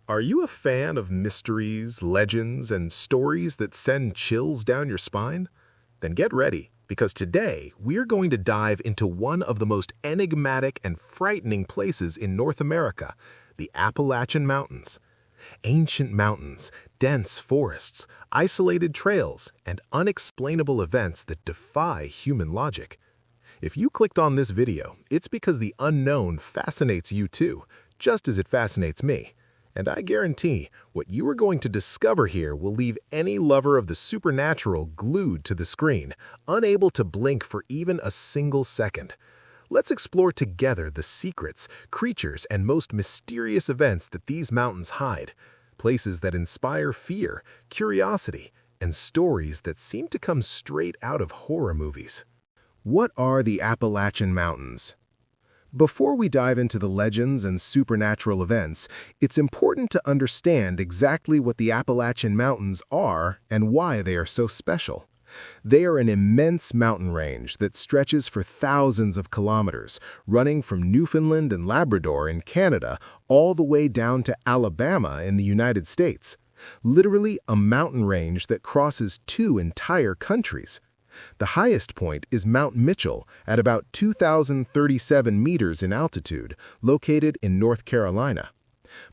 Are you a fan of mysteries, legends, and stories that send chills down your spine? Then get ready, because today we're going to dive into one of the most enigmatic and frightening places in North America, the Appalachian Mountains. Ancient mountains, dense forests, isolated trails, and unexplainable events that defy human logic. If you clicked on this video, it's because the unknown fascinates you too, just as it fascinates me. And I guarantee what you are going to discover here will leave any lover of the supernatural glued to the screen, unable to blink for even a single second. Let's explore together the secrets, creatures, and most mysterious events that these mountains hide, places that inspire fear, curiosity, and stories that seem to come straight out of horror movies. What are the Appalachian Mountains? Before we dive into the legends and supernatural events, it's important to understand exactly what the Appalachian Mountains are and why they are so special. They are an immense mountain range that stretches for thousands of kilometers, running from Newfoundland and Labrador in Canada all the way down to Alabama in the United States. Literally a mountain range that crosses two entire countries. The highest point is Mount Mitchell at about 2,037 meters in altitude, located in North Carolina.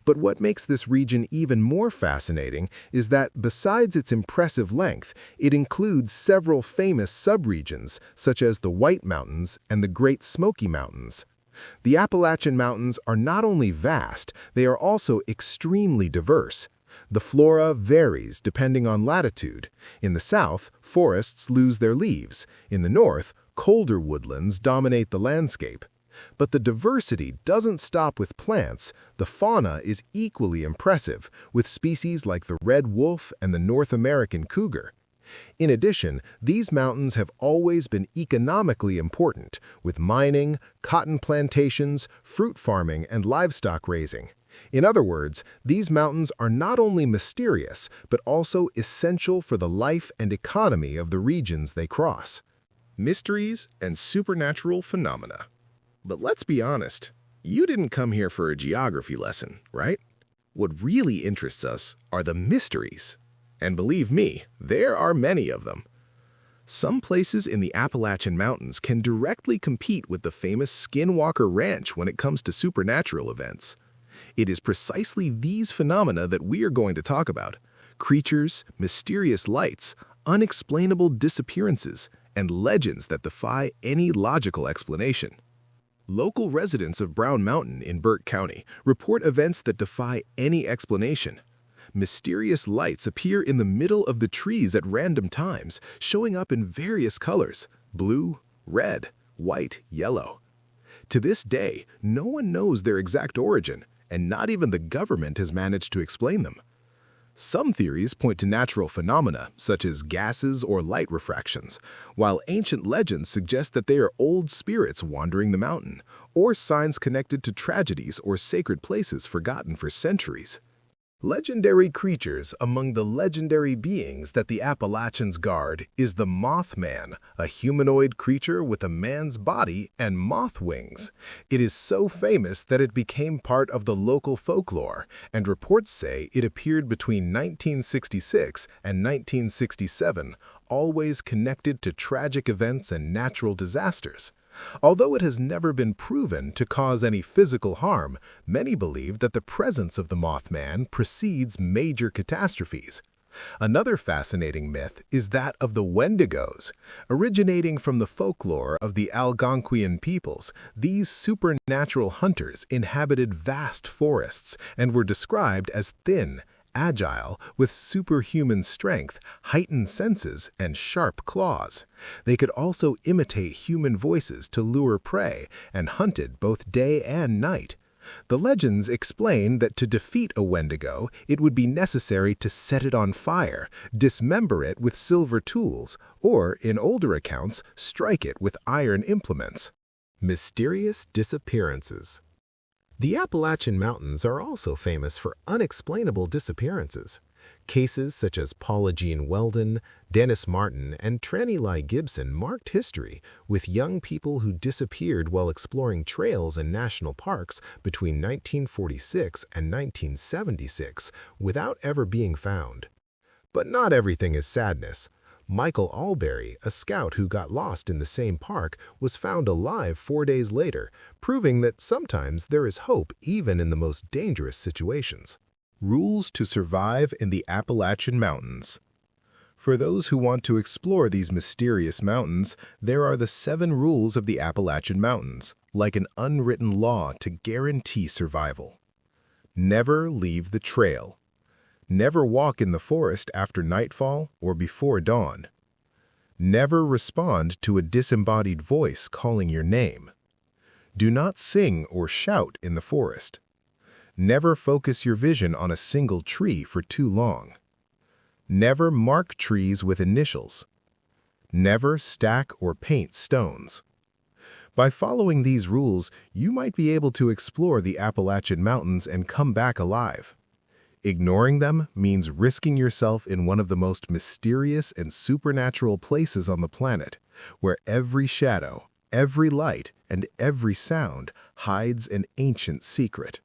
But what makes this region even more fascinating is that, besides its impressive length, it includes several famous subregions, such as the White Mountains and the Great Smoky Mountains. The Appalachian Mountains are not only vast, they are also extremely diverse. The flora varies depending on latitude. In the south, forests lose their leaves. In the north, colder woodlands dominate the landscape. But the diversity doesn't stop with plants. The fauna is equally impressive, with species like the red wolf and the North American cougar. In addition, these mountains have always been economically important, with mining, cotton plantations, fruit farming, and livestock raising. In other words, these mountains are not only mysterious, but also essential for the life and economy of the regions they cross. Mysteries and supernatural phenomena. But let's be honest, you didn't come here for a geography lesson, right? What really interests us are the mysteries. And believe me, there are many of them. Some places in the Appalachian Mountains can directly compete with the famous Skinwalker Ranch when it comes to supernatural events. It is precisely these phenomena that we are going to talk about: creatures, mysterious lights, unexplainable disappearances, and legends that defy any logical explanation. Local residents of Brown Mountain in Burke County report events that defy any explanation. Mysterious lights appear in the middle of the trees at random times, showing up in various colors: blue, red, white, yellow. To this day, no one knows their exact origin, and not even the government has managed to explain them. Some theories point to natural phenomena, such as gases or light refractions, while ancient legends suggest that they are old spirits wandering the mountain, or signs connected to tragedies or sacred places forgotten for centuries. Legendary creatures. Among the legendary beings that the Appalachians guard is the Mothman, a humanoid creature with a man's body and moth wings. It is so famous that it became part of the local folklore, and reports say it appeared between 1966 and 1967, always connected to tragic events and natural disasters. Although it has never been proven to cause any physical harm, many believe that the presence of the Mothman precedes major catastrophes. Another fascinating myth is that of the Wendigos. Originating from the folklore of the Algonquian peoples, these supernatural hunters inhabited vast forests and were described as thin, agile, with superhuman strength, heightened senses, and sharp claws. They could also imitate human voices to lure prey and hunted both day and night. The legends explain that to defeat a Wendigo, it would be necessary to set it on fire, dismember it with silver tools, or, in older accounts, strike it with iron implements. Mysterious disappearances. The Appalachian Mountains are also famous for unexplainable disappearances. Cases such as Paula Jean Weldon, Dennis Martin, and Tranny Ly Gibson marked history, with young people who disappeared while exploring trails in national parks between 1946 and 1976 without ever being found. But not everything is sadness. Michael Alberry, a scout who got lost in the same park, was found alive 4 days later, proving that sometimes there is hope even in the most dangerous situations. Rules to survive in the Appalachian Mountains. For those who want to explore these mysterious mountains, there are the 7 rules of the Appalachian Mountains, like an unwritten law to guarantee survival. Never leave the trail. Never walk in the forest after nightfall or before dawn. Never respond to a disembodied voice calling your name. Do not sing or shout in the forest. Never focus your vision on a single tree for too long. Never mark trees with initials. Never stack or paint stones. By following these rules, you might be able to explore the Appalachian Mountains and come back alive. Ignoring them means risking yourself in one of the most mysterious and supernatural places on the planet, where every shadow, every light, and every sound hides an ancient secret.